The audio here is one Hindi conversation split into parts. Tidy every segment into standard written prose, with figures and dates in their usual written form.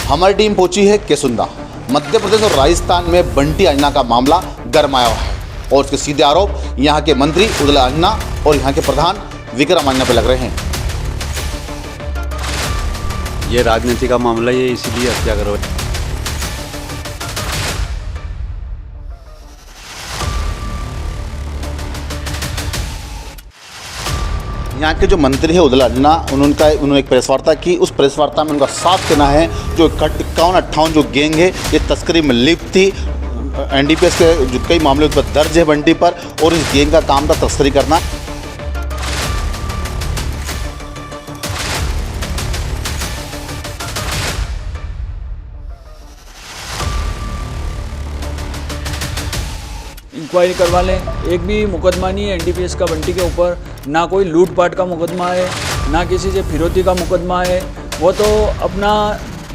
हमारी टीम पहुंची है केसुंदा। मध्य प्रदेश और राजस्थान में बंटी अंजना का मामला गरमाया हुआ है और उसके सीधे आरोप यहां के मंत्री उदयलाल अंजना और यहां के प्रधान विक्रम अंजना पर लग रहे हैं। ये राजनीति का मामला, ये इसीलिए हत्या करो। यहाँ के जो मंत्री है उदयलाल अंजना, उन्होंने एक प्रेस वार्ता की। उस प्रेस वार्ता में उनका साफ कहना है जो 51-58 जो गैंग है ये तस्करी में लिप्त थी। एनडीपीएस के जो कई मामले उस पर दर्ज है बंटी पर, और इस गैंग का काम था तस्करी करना। इंक्वायरी करवा लें। एक भी मुकदमा नहीं है एनडीपीएस का बंटी के ऊपर, ना कोई लूटपाट का मुकदमा है, ना किसी से फिरौती का मुकदमा है। वो तो अपना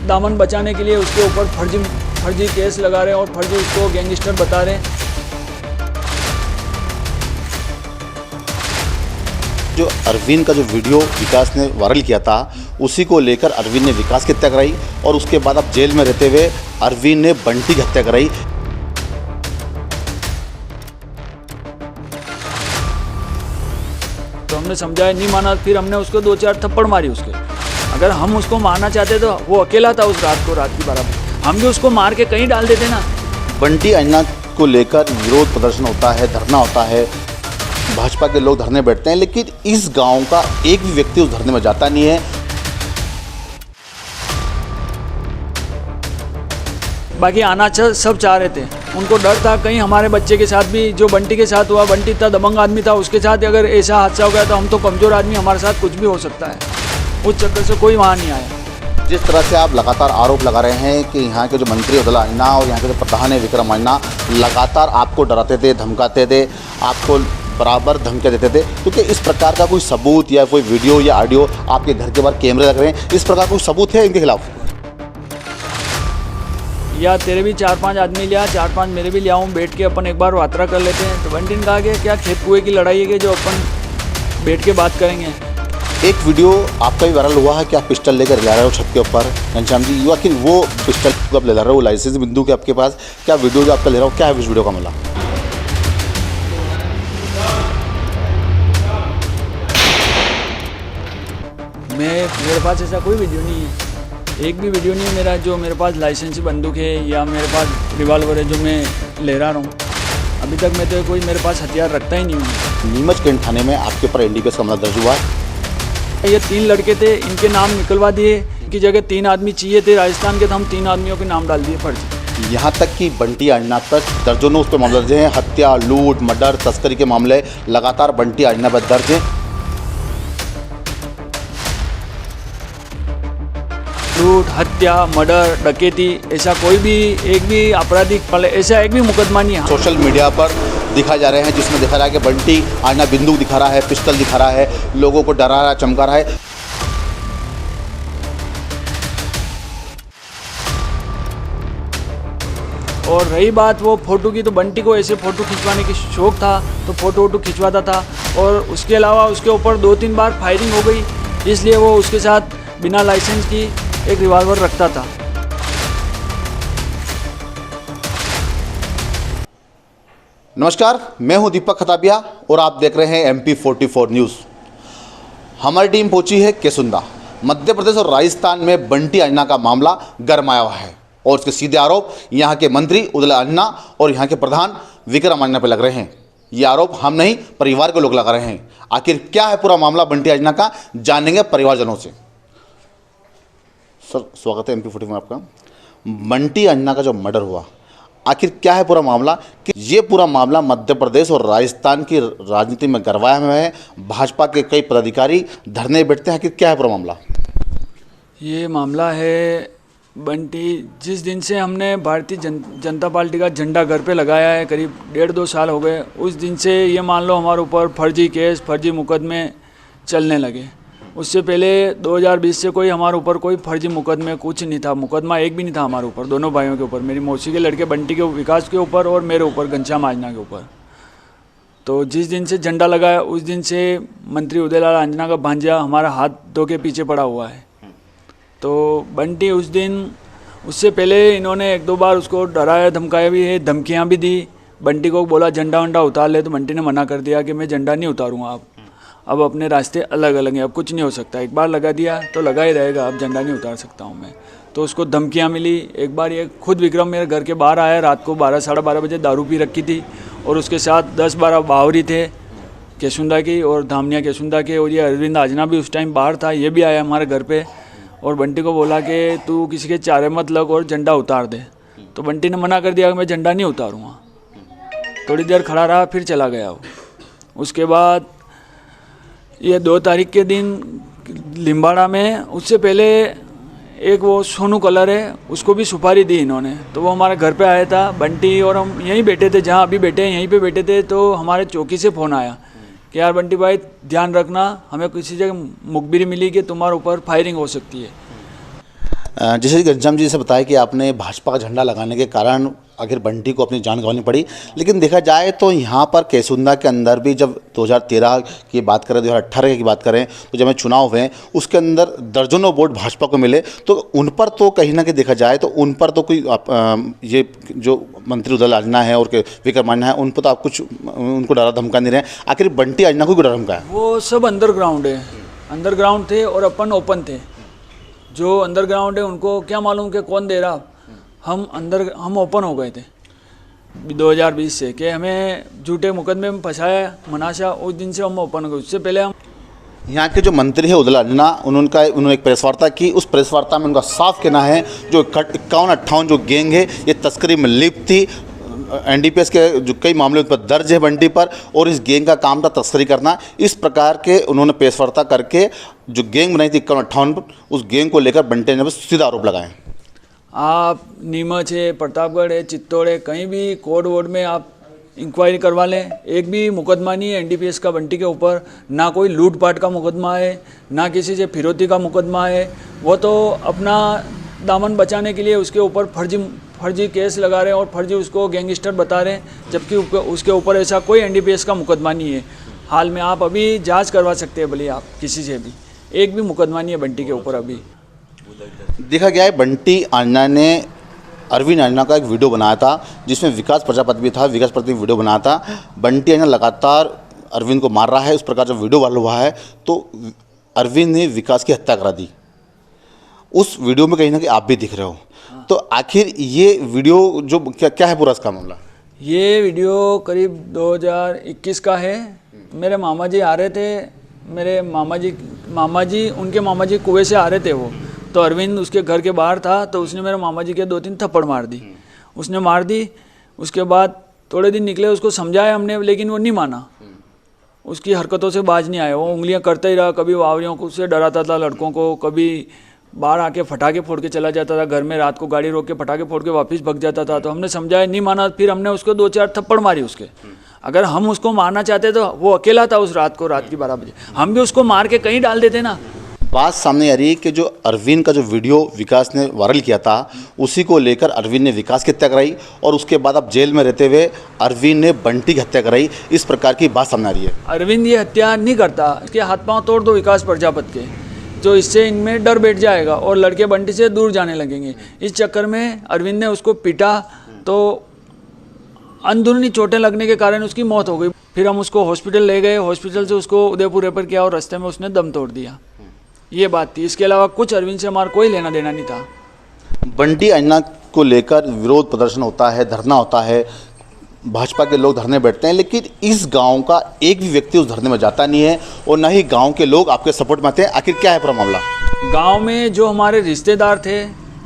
दामन बचाने के लिए उसके ऊपर फर्जी केस लगा रहे हैं और फर्जी उसको गैंगस्टर बता रहे हैं। जो अरविंद का जो वीडियो विकास ने वायरल किया था, उसी को लेकर अरविंद ने विकास की हत्या कराई और उसके बाद अब जेल में रहते हुए अरविंद ने बंटी की हत्या कराई। तो हमने समझाया, नहीं माना, फिर हमने उसको 2-4 थप्पड़ मारी उसके। अगर हम उसको मारना चाहते तो वो अकेला था उस रात की 12 बजे, हम भी उसको मार के कहीं डाल देते ना। बंटी अंजना को लेकर विरोध प्रदर्शन होता है, धरना होता है, भाजपा के लोग धरने बैठते हैं, लेकिन इस गांव का एक भी व्यक्ति उस धरने में जाता नहीं है। बाकी आना सब चाह रहे थे, उनको डर था कहीं हमारे बच्चे के साथ भी, जो बंटी के साथ हुआ, बंटी इतना दबंग आदमी था, उसके साथ अगर ऐसा हादसा हो गया तो हम तो कमज़ोर आदमी, हमारे साथ कुछ भी हो सकता है। उस चक्कर से कोई वहाँ नहीं आया। जिस तरह से आप लगातार आरोप लगा रहे हैं कि यहाँ के जो मंत्री उदयलाल अंजना और यहाँ के जो प्रधान है विक्रम अंजना लगातार आपको डराते थे, धमकाते थे, आपको बराबर धमकियाँ देते थे, क्योंकि इस प्रकार का कोई सबूत या कोई वीडियो या ऑडियो आपके घर के बाहर कैमरे लग रहे हैं, इस प्रकार कोई सबूत है इनके खिलाफ? या तेरे भी 4-5 आदमी लिया, 4-5 मेरे भी लिया हूँ, बैठ के अपन एक बार वार्ता कर लेते हैं। तो बंटी ने कहा कि क्या खेत कुएं की लड़ाई है कि जो अपन बैठ के बात करेंगे। एक वीडियो आपका भी वायरल हुआ है कि आप पिस्टल लेकर ले रहे हो छत के ऊपर, घनश्याम जी, लेकिन वो पिस्टल आप ले रहे हो लाइसेंस बिंदु के आपके पास, क्या वीडियो जो आपका ले रहा हो, क्या है उस वीडियो का मामला? मेरे पास ऐसा कोई वीडियो नहीं है, एक भी वीडियो नहीं है मेरा जो मेरे पास लाइसेंसी बंदूक है या मेरे पास रिवॉल्वर है जो मैं ले रहा हूँ। अभी तक मैं तो कोई मेरे पास हथियार रखता ही नहीं हूँ। नीमच कैंट थाने में आपके ऊपर एनडीपीएस का मामला दर्ज हुआ। ये 3 लड़के थे, इनके नाम निकलवा दिए, इनकी जगह 3 आदमी चाहिए थे राजस्थान के, तो हम 3 आदमियों के नाम डाल दिए फर्जी। यहाँ तक कि बंटी अंजना तक दर्जनों उस पर मामले दर्ज हैं, हत्या, लूट, मर्डर, तस्करी के मामले लगातार बंटी अंजना पर दर्ज हैं। लूट, हत्या, मर्डर, डकैती, ऐसा कोई भी एक भी आपराधिक ऐसा एक भी मुकदमा नहीं है। सोशल मीडिया पर दिखाए जा रहे हैं जिसमें दिखा रहा है कि बंटी अंजना बंदूक दिखा रहा है, पिस्टल दिखा रहा है, लोगों को डरा रहा है, चमका रहा है। और रही बात वो फ़ोटो की, तो बंटी को ऐसे फ़ोटो खिंचवाने की शौक़ था तो फ़ोटो खिंचवाता था, और उसके अलावा उसके ऊपर 2-3 बार फायरिंग हो गई, इसलिए वो उसके साथ बिना लाइसेंस की एक रिवॉल्वर रखता था। नमस्कार, मैं हूं दीपक खताबिया और आप देख रहे हैं MP44 न्यूज़। हमारी टीम पहुंची है केसुंदा। मध्य प्रदेश और राजस्थान में बंटी अंजना का मामला गरमाया हुआ है और उसके सीधे आरोप यहां के मंत्री उदयलाल अंजना और यहां के प्रधान विक्रम अंजना पर लग रहे हैं। ये आरोप हम नहीं, परिवार के लोग लगा रहे हैं। आखिर क्या है पूरा मामला बंटी अंजना का, जानेंगे परिवारजनों से। सर, स्वागत है MP44 में आपका। बंटी अंजना का जो मर्डर हुआ, आखिर क्या है पूरा मामला? कि ये पूरा मामला मध्य प्रदेश और राजस्थान की राजनीति में गरमाया हुआ है, भाजपा के कई पदाधिकारी धरने बैठते हैं, आखिर क्या है पूरा मामला? ये मामला है बंटी, जिस दिन से हमने भारतीय जनता पार्टी का झंडा घर पे लगाया है, करीब 1.5-2 साल हो गए, उस दिन से ये मान लो हमारे ऊपर फर्जी केस, फर्जी मुकदमे चलने लगे। उससे पहले 2020 से कोई हमारे ऊपर कोई फर्जी मुकदमे कुछ नहीं था, मुकदमा एक भी नहीं था हमारे ऊपर, दोनों भाइयों के ऊपर, मेरी मौसी के लड़के बंटी के विकास के ऊपर और मेरे ऊपर घनश्याम अंजना के ऊपर। तो जिस दिन से झंडा लगाया उस दिन से मंत्री उदयलाल अंजना का भांजा हमारा हाथ धो के पीछे पड़ा हुआ है। तो बंटी उस दिन उससे पहले इन्होंने एक दो बार उसको डराया धमकाया भी है, धमकियाँ भी दी। बंटी को बोला झंडा वंडा उतार ले, तो बंटी ने मना कर दिया कि मैं झंडा नहीं उतारूंगा, अब अपने रास्ते अलग अलग हैं, अब कुछ नहीं हो सकता, एक बार लगा दिया तो लगा ही रहेगा, अब झंडा नहीं उतार सकता हूँ मैं। तो उसको धमकियाँ मिली। एक बार ये खुद विक्रम मेरे घर के बाहर आया, रात को 12 साढ़े 12 बजे दारू पी रखी थी, और उसके साथ 10-12 बावरी थे केसुंदा की और धामनिया केसुंदा के, और ये अरविंद आजना भी उस टाइम बाहर था, ये भी आया हमारे घर पे, और बंटी को बोला कि तू किसी के चारे मत लग और झंडा उतार दे। तो बंटी ने मना कर दिया कि मैं झंडा नहीं उतारूँगा। थोड़ी देर खड़ा रहा, फिर चला गया वो। उसके बाद ये 2 तारीख के दिन लिम्बाड़ा में, उससे पहले एक वो सोनू कलर है, उसको भी सुपारी दी इन्होंने। तो वो हमारे घर पे आया था, बंटी और हम यहीं बैठे थे, जहाँ अभी बैठे हैं यहीं पे बैठे थे। तो हमारे चौकी से फ़ोन आया कि यार बंटी भाई ध्यान रखना, हमें किसी जगह मुखबिरी मिली कि तुम्हारे ऊपर फायरिंग हो सकती है। जैसे कि घनश्याम जी से बताया कि आपने भाजपा का झंडा लगाने के कारण आखिर बंटी को अपनी जान गंवानी पड़ी, लेकिन देखा जाए तो यहाँ पर केसुंदा के अंदर भी जब 2013 की बात करें, 2018 की बात करें, तो जब चुनाव हुए उसके अंदर दर्जनों वोट भाजपा को मिले, तो उन पर तो कहीं ना कहीं देखा जाए तो उन पर तो कोई ये जो मंत्री उदल आजना है और विक्रम आजना है, उन पर तो आप कुछ उनको डरा धमका नहीं रहे, आखिर बंटी आजना को डरा धमका है? वो सब अंडरग्राउंड है, अंडरग्राउंड थे और अपन ओपन थे। जो अंडरग्राउंड है उनको क्या मालूम कि कौन दे रहा, हम ओपन हो गए थे 2020 से कि हमें झूठे मुकदमे में फंसाया मनाशा, उस दिन से हम ओपन हो गए। उससे पहले हम यहाँ के जो मंत्री है उदल आजना, उन्होंने एक प्रेस वार्ता की, उस प्रेस वार्ता में उनका साफ कहना है जो 51-58 जो गैंग है ये तस्करी में लिप्त थी। एनडीपीएस के जो कई मामले उन पर दर्ज है बंटी पर, और इस गैंग का काम था तस्करी करना। इस प्रकार के उन्होंने प्रेस वार्ता करके जो गैंग बनाई थी 51-58, उस गैंग को लेकर बंटी ने सीधा आरोप लगाए। आप नीमच है, प्रतापगढ़ है, चित्तौड़ है, कहीं भी कोर्ट वोर्ड में आप इंक्वायरी करवा लें, एक भी मुकदमा नहीं है एनडीपीएस का बंटी के ऊपर, ना कोई लूटपाट का मुकदमा है, ना किसी से फिरौती का मुकदमा है। वो तो अपना दामन बचाने के लिए उसके ऊपर फर्जी केस लगा रहे हैं और फर्जी उसको गैंगस्टर बता रहे हैं, जबकि उसके ऊपर ऐसा कोई एनडीपीएस का मुकदमा नहीं है। हाल में आप अभी जांच करवा सकते हैं भले आप किसी से भी, एक भी मुकदमा नहीं है बंटी के ऊपर अभी। देखा गया है बंटी आजना ने अरविंद आजना का एक वीडियो बनाया था जिसमें विकास प्रजापति भी था, विकास प्रजापति वीडियो बनाया था। बंटी आजना लगातार अरविंद को मार रहा है, उस प्रकार जब वीडियो वायरल हुआ है तो अरविंद ने विकास की हत्या करा दी। उस वीडियो में कहीं ना कहीं आप भी दिख रहे हो, तो आखिर ये वीडियो जो क्या है पूरा इसका मामला? ये वीडियो करीब 2021 का है। मेरे मामा जी आ रहे थे, मेरे मामा जी उनके मामा जी कुएं से आ रहे थे वो, तो अरविंद उसके घर के बाहर था, तो उसने मेरे मामा जी के 2-3 थप्पड़ मार दी। उसने मार दी, उसके बाद थोड़े दिन निकले, उसको समझाया हमने, लेकिन वो नहीं माना, उसकी हरकतों से बाज नहीं आया, वो उंगलियां करता ही रहा। कभी वावरियों को उससे डराता था लड़कों को, कभी बाहर आके फटाके फोड़ के चला जाता था घर में, रात को गाड़ी रोक के फटाके फोड़ के वापस भग जाता था। तो हमने समझाया, नहीं माना, फिर हमने उसको 2-4 थप्पड़ मारी उसके। अगर हम उसको मारना चाहते तो वो अकेला था उस रात को, रात की 12 बजे, हम भी उसको मार के कहीं डाल देते ना। बात सामने आ रही है कि जो अरविंद का जो वीडियो विकास ने वायरल किया था, उसी को लेकर अरविंद ने विकास की हत्या कराई, और उसके बाद अब जेल में रहते हुए अरविंद ने बंटी की हत्या कराई। इस प्रकार की बात सामने आ रही है। अरविंद ये हत्या नहीं करता, इसके हाथ पांव तोड़ दो विकास प्रजापति के, जो इससे इनमें डर बैठ जाएगा और लड़के बंटी से दूर जाने लगेंगे। इस चक्कर में अरविंद ने उसको पीटा, तो अंदरूनी चोटें लगने के कारण उसकी मौत हो गई। फिर हम उसको हॉस्पिटल ले गए, हॉस्पिटल से उसको उदयपुर रेफर किया और रास्ते में उसने दम तोड़ दिया। ये बात थी, इसके अलावा कुछ अरविंद से हमारा कोई लेना देना नहीं था। बंटी आजना को लेकर विरोध प्रदर्शन होता है, धरना होता है, भाजपा के लोग धरने बैठते हैं, लेकिन इस गांव का एक भी व्यक्ति उस धरने में जाता नहीं है, और न ही गांव के लोग आपके सपोर्ट में आते हैं। आखिर क्या है पूरा मामला? गांव में जो हमारे रिश्तेदार थे,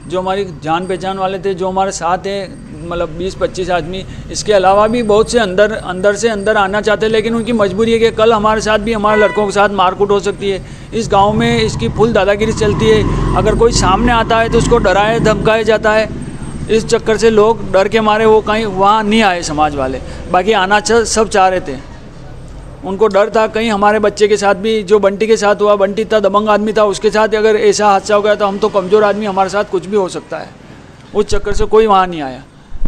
जो हमारी जान पहचान वाले थे, जो हमारे साथ हैं, मतलब 20-25 आदमी, इसके अलावा भी बहुत से अंदर से अंदर आना चाहते हैं, लेकिन उनकी मजबूरी है कि कल हमारे साथ भी, हमारे लड़कों के साथ मारकूट हो सकती है। इस गांव में इसकी फुल दादागिरी चलती है, अगर कोई सामने आता है तो उसको डराया धमकाया जाता है। इस चक्कर से लोग डर के मारे वो कहीं वहाँ नहीं आए समाज वाले, बाकी आना सब चाह रहे थे। उनको डर था कहीं हमारे बच्चे के साथ भी, जो बंटी के साथ हुआ, बंटी इतना दबंग आदमी था, उसके साथ अगर ऐसा हादसा हो गया तो हम तो कमज़ोर आदमी, हमारे साथ कुछ भी हो सकता है। उस चक्कर से कोई वहाँ नहीं आया।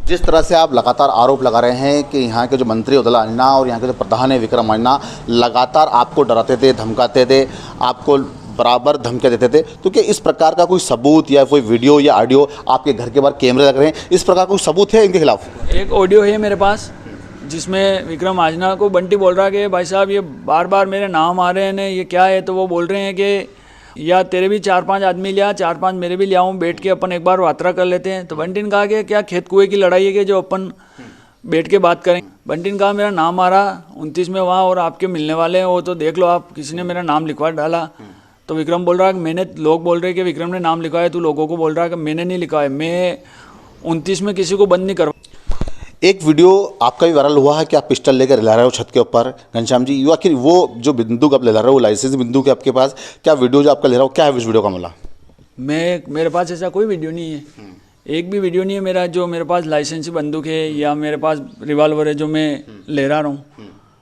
जिस तरह से आप लगातार आरोप लगा रहे हैं कि यहाँ के जो मंत्री उदल आजना और यहाँ के जो प्रधान है विक्रम आजना लगातार आपको डराते थे, धमकाते थे, आपको बराबर धमकियाँ देते थे। तो क्या इस प्रकार का कोई सबूत या कोई वीडियो या ऑडियो, आपके घर के बाहर कैमरे लग रहे हैं, इस प्रकार का कोई सबूत है इनके खिलाफ? एक ऑडियो है मेरे पास जिसमें विक्रम आजना को बंटी बोल रहा है कि भाई साहब ये बार बार मेरे नाम आ रहे हैं ने, ये क्या है? तो वो बोल रहे हैं कि या तेरे भी 4-5 आदमी लिया, 4-5 मेरे भी लियाऊँ, बैठ के अपन एक बार वार्ता कर लेते हैं। तो बंटी ने कहा कि क्या खेत कुएं की लड़ाई है कि जो अपन बैठ के बात करें? बंटी ने कहा मेरा नाम आ रहा 29 में वहाँ और आपके मिलने वाले हैं, वो तो देख लो आप, किसी ने मेरा नाम लिखवा डाला। तो विक्रम बोल रहा है कि मैंने, लोग बोल रहे हैं कि विक्रम ने नाम लिखा है, तू लोगों को बोल रहा है कि मैंने नहीं लिखा है, मैं 29 में किसी को बंद नहीं करवा। एक वीडियो आपका भी वायरल हुआ है कि आप पिस्टल लेकर ला रहे हो छत के ऊपर, घनश्याम जी, ये आखिर वो जो बंदूक आप ले ला रहे हो, वो लाइसेंस बंदूक है आपके पास, क्या वीडियो जो आपका ले रहा हो, क्या है उस वीडियो का मामला? मेरे पास ऐसा कोई वीडियो नहीं है, एक भी वीडियो नहीं है मेरा जो मेरे पास लाइसेंसी बंदूक है या मेरे पास रिवॉल्वर है जो मैं ले रहा हूँ।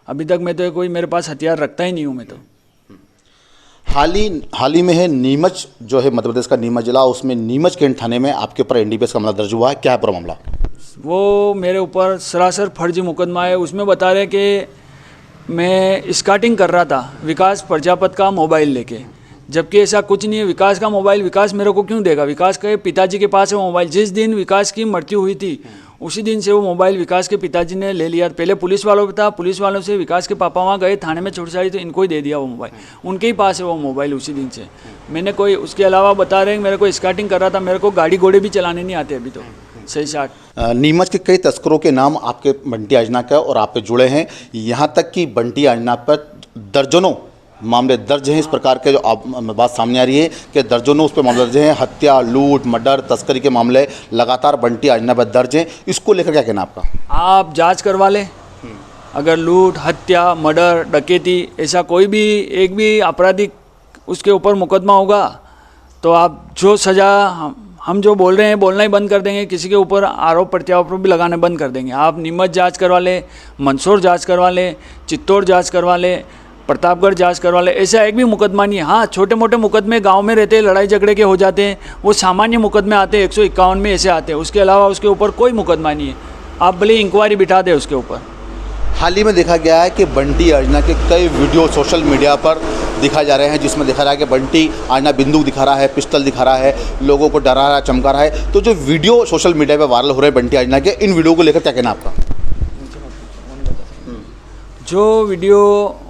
अभी तक मैं तो कोई मेरे पास हथियार रखता ही नहीं हूँ मैं तो। हाल ही में है नीमच, जो है मध्य प्रदेश का नीमच जिला, उसमें नीमच कैंट थाने में आपके ऊपर एनडीपीएस का मामला दर्ज हुआ है, क्या है पूरा मामला? वो मेरे ऊपर सरासर फर्जी मुकदमा है। उसमें बता रहे कि मैं स्काटिंग कर रहा था विकास प्रजापत का मोबाइल लेके, जबकि ऐसा कुछ नहीं है। विकास का मोबाइल विकास मेरे को क्यों देगा? विकास के पिताजी के पास है वो मोबाइल। जिस दिन विकास की मृत्यु हुई थी उसी दिन से वो मोबाइल विकास के पिताजी ने ले लिया। पहले पुलिस वालों पे था, पुलिस वालों से विकास के पापा वहाँ गए थाने में छोटी साड़ी, तो इनको ही दे दिया वो मोबाइल, उनके ही पास है वो मोबाइल उसी दिन से। मैंने कोई उसके अलावा बता रहे हैं मेरे को स्काटिंग कर रहा था, मेरे को गाड़ी घोड़े भी चलाने नहीं आते अभी तो सही शाट। नीमच के कई तस्करों के नाम आपके बंटी आजना का और आप पे जुड़े हैं, यहाँ तक कि बंटी आजना पर दर्जनों मामले दर्ज हैं। इस प्रकार के जो बात सामने आ रही है कि दर्जनों उस पर मामले दर्ज हैं, हत्या, लूट, मर्डर, तस्करी के मामले लगातार बंटी आजना पर दर्ज हैं। इसको लेकर क्या कहना आपका? आप जांच करवा लें, अगर लूट, हत्या, मर्डर, डकैती, ऐसा कोई भी एक भी आपराधिक उसके ऊपर मुकदमा होगा तो आप जो सज़ा हम जो बोल रहे हैं बोलना ही बंद कर देंगे, किसी के ऊपर आरोप प्रत्यारोप भी लगाने बंद कर देंगे। आप नीमच जांच करवा लें, मंदसौर जांच करवा लें, चित्तौड़ जांच करवा लें, प्रतापगढ़ जांच करवा लें, ऐसा एक भी मुकदमा नहीं है। हाँ, छोटे मोटे मुकदमे गांव में रहते हैं, लड़ाई झगड़े के हो जाते हैं, वो सामान्य मुकदमे आते हैं, 151 में ऐसे आते हैं। उसके अलावा उसके ऊपर कोई मुकदमा नहीं है। आप भले इंक्वायरी बिठा दें उसके ऊपर। हाल ही में देखा गया है कि बंटी आजना के कई वीडियो सोशल मीडिया पर दिखाए जा रहे हैं, जिसमें देखा रहा है कि बंटी आजना बंदूक दिखा रहा है, पिस्टल दिखा रहा है, लोगों को डरा रहा है, चमका रहा है। तो जो वीडियो सोशल मीडिया पर वायरल हो रहे हैं बंटी आजना के, इन वीडियो को लेकर क्या कहना आपका? जो वीडियो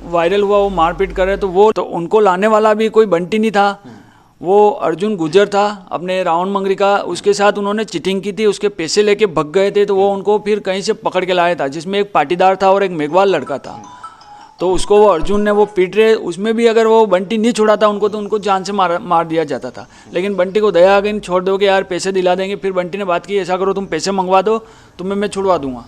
वायरल हुआ वो मारपीट कर रहे, तो उनको लाने वाला भी कोई बंटी नहीं था, वो अर्जुन गुजर था अपने रावण मंगरी का। उसके साथ उन्होंने चीटिंग की थी, उसके पैसे लेके भग गए थे, तो वो उनको फिर कहीं से पकड़ के लाया था, जिसमें एक पाटीदार था और एक मेघवाल लड़का था। तो उसको वो अर्जुन ने वो पीट रहे, उसमें भी अगर वो बंटी नहीं छुड़ाता उनको तो उनको जान से मार दिया जाता था। लेकिन बंटी को दया आ गई, छोड़ दोगे यार, पैसे दिला देंगे। फिर बंटी ने बात की, ऐसा करो तुम पैसे मंगवा दो, तुम्हें मैं छुड़वा दूंगा।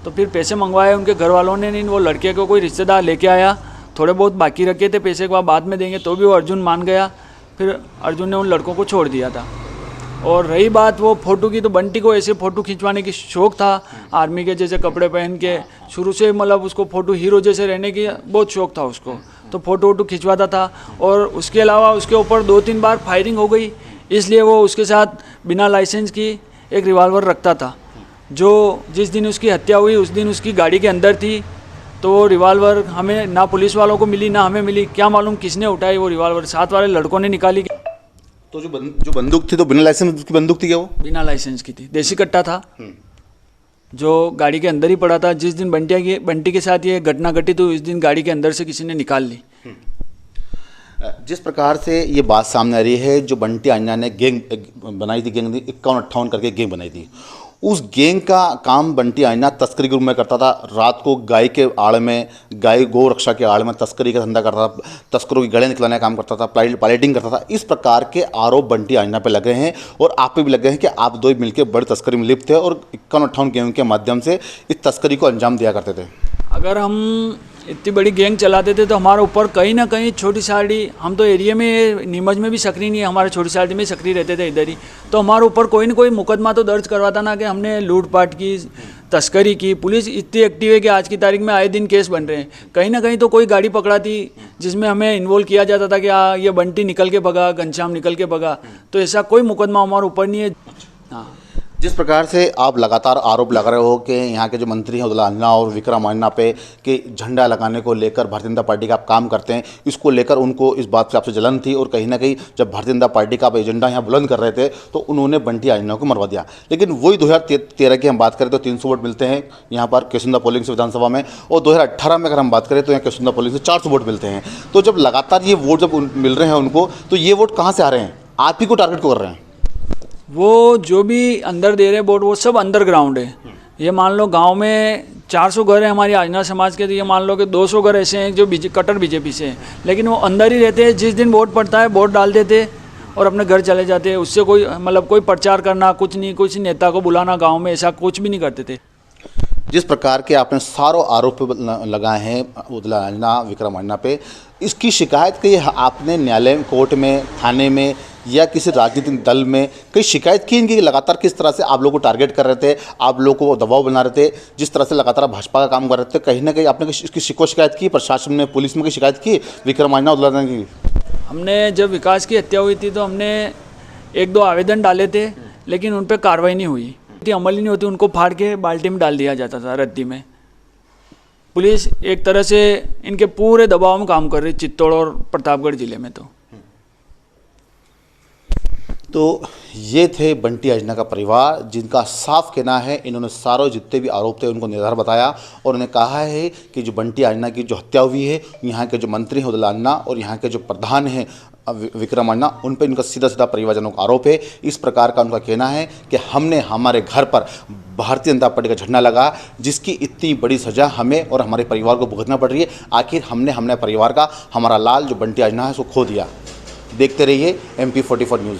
तो फिर पैसे मंगवाए उनके घर वालों ने, नहीं वो लड़के को कोई रिश्तेदार लेके आया, थोड़े बहुत बाकी रखे थे पैसे को बाद में देंगे, तो भी वो अर्जुन मान गया। फिर अर्जुन ने उन लड़कों को छोड़ दिया था। और रही बात वो फ़ोटो की, तो बंटी को ऐसे फ़ोटो खिंचवाने की शौक़ था, आर्मी के जैसे कपड़े पहन के, शुरू से मतलब उसको फ़ोटो हीरो जैसे रहने की बहुत शौक़ था उसको, तो फ़ोटो वोटो खिंचवाता था। और उसके अलावा उसके ऊपर 2-3 बार फायरिंग हो गई, इसलिए वो उसके साथ बिना लाइसेंस की एक रिवॉल्वर रखता था, जो जिस दिन उसकी हत्या हुई उस दिन उसकी गाड़ी के अंदर थी। तो वो रिवॉल्वर हमें ना पुलिस वालों को मिली ना हमें मिली, क्या मालूम किसने उठाई वो रिवॉल्वर, साथ वाले लड़कों ने निकाली। तो जो बंदूक थी तो बिना लाइसेंस की बंदूक थी क्या? वो बिना लाइसेंस की थी, देसी कट्टा था जो गाड़ी के अंदर ही पड़ा था। जिस दिन बंटी के साथ ये घटना घटी तो इस दिन गाड़ी के अंदर से किसी ने निकाल ली। जिस प्रकार से ये बात सामने आ रही है, जो बंटी आजना ने गैंग बनाई थी, गैंग 51-58 करके गैंग बनाई थी, उस गैंग का काम बंटी आजना तस्करी के रूप में करता था। रात को गाय के आड़ में, गाय गौ रक्षा के आड़ में तस्करी का धंधा करता था, तस्करों की गड़े निकलाने का काम करता था, पायलटिंग करता था। इस प्रकार के आरोप बंटी आजना पे लगे हैं और आप पे भी लगे हैं कि आप दो मिलकर बड़ी तस्करी में लिप्त थे और 51-58 गैंग के माध्यम से इस तस्करी को अंजाम दिया करते थे। अगर हम इतनी बड़ी गैंग चलाते थे तो हमारे ऊपर कहीं ना कहीं छोटी साड़ी, हम तो एरिया में नीमच में भी सक्रिय नहीं है, हमारे छोटी साड़ी में सक्रिय रहते थे इधर ही, तो हमारे ऊपर कोई ना कोई मुकदमा तो दर्ज करवाता ना कि हमने लूटपाट की, तस्करी की। पुलिस इतनी एक्टिव है कि आज की तारीख में आए दिन केस बन रहे हैं। कहीं ना कहीं तो कोई गाड़ी पकड़ाती जिसमें हमें इन्वॉल्व किया जाता था कि ये बंटी निकल के भगा, घनश्याम निकल के भगा, तो ऐसा कोई मुकदमा हमारे ऊपर नहीं है। हाँ, जिस प्रकार से आप लगातार आरोप लगा रहे हो कि यहाँ के जो मंत्री हैं उदला अन्ना और विक्रम अन्ना पे कि झंडा लगाने को लेकर भारतीय जनता पार्टी का आप काम करते हैं, इसको लेकर उनको इस बात से आपसे जलन थी और कहीं ना कहीं जब भारतीय जनता पार्टी का आप एजेंडा यहाँ बुलंद कर रहे थे तो उन्होंने बंटी आजना को मरवा दिया। लेकिन वही 2013 की हम बात करें तो 300 वोट मिलते हैं यहाँ पर केसुंदा पोलिंग से विधानसभा में, और 2018 में अगर हम बात करें तो यहाँ केसुंदा पोलिंग से 400 वोट मिलते हैं। तो जब लगातार ये वोट जब मिल रहे हैं उनको, तो ये वोट कहाँ से आ रहे हैं? आप ही को टारगेट को कर रहे हैं? वो जो भी अंदर दे रहे वोट वो सब अंडरग्राउंड है। ये मान लो गांव में 400 घर है हमारी आजना समाज के, तो ये मान लो कि 200 घर ऐसे हैं जो कट्टर बीजेपी से हैं, लेकिन वो अंदर ही रहते हैं। जिस दिन वोट पड़ता है वोट डाल देते और अपने घर चले जाते हैं। उससे कोई मतलब कोई प्रचार करना कुछ नहीं, कुछ नेता को बुलाना गांव में, ऐसा कुछ भी नहीं करते थे। जिस प्रकार के आपने सारों आरोप लगाए हैं उदला अन्ना विक्रम अन्ना पे, इसकी शिकायत कहीं आपने न्यायालय कोर्ट में, थाने में या किसी राजनीतिक दल में कई शिकायत की इनकी? लगातार किस तरह से आप लोगों को टारगेट कर रहे थे, आप लोगों को दबाव बना रहे थे, जिस तरह से लगातार भाजपा का काम कर रहे थे, कहीं ना कहीं आपने इसकी शिकायत की? प्रशासन ने, पुलिस में की शिकायत की विक्रम अन्ना उदला अन्ना की? हमने जब विकास की हत्या हुई थी तो हमने 1-2 आवेदन डाले थे, लेकिन उन पर कार्रवाई नहीं हुई, अमल ही नहीं होती। उनको फाड़ के बाल्टी में डाल दिया जाता था, रद्दी में। पुलिस एक तरह से इनके पूरे दबाव में काम कर रही चित्तौड़ और प्रतापगढ़ जिले में। तो ये थे बंटी आजना का परिवार, जिनका साफ कहना है इन्होंने सारों जितने भी आरोप थे उनको निराधार बताया, और उन्होंने कहा है कि जो बंटी आजना की जो हत्या हुई है, यहाँ के जो मंत्री हैं उदला अन्ना और यहाँ के जो प्रधान हैं विक्रम अन्ना, उन पर इनका सीधा सीधा परिवारजनों का आरोप है। इस प्रकार का उनका कहना है कि हमने हमारे घर पर भारतीय जनता पार्टी का झंडा लगा, जिसकी इतनी बड़ी सज़ा हमें और हमारे परिवार को भुगतना पड़ रही है। आखिर हमने हमारे परिवार का, हमारा लाल जो बंटी आजना है उसको खो दिया। देखते रहिए MP44 न्यूज़।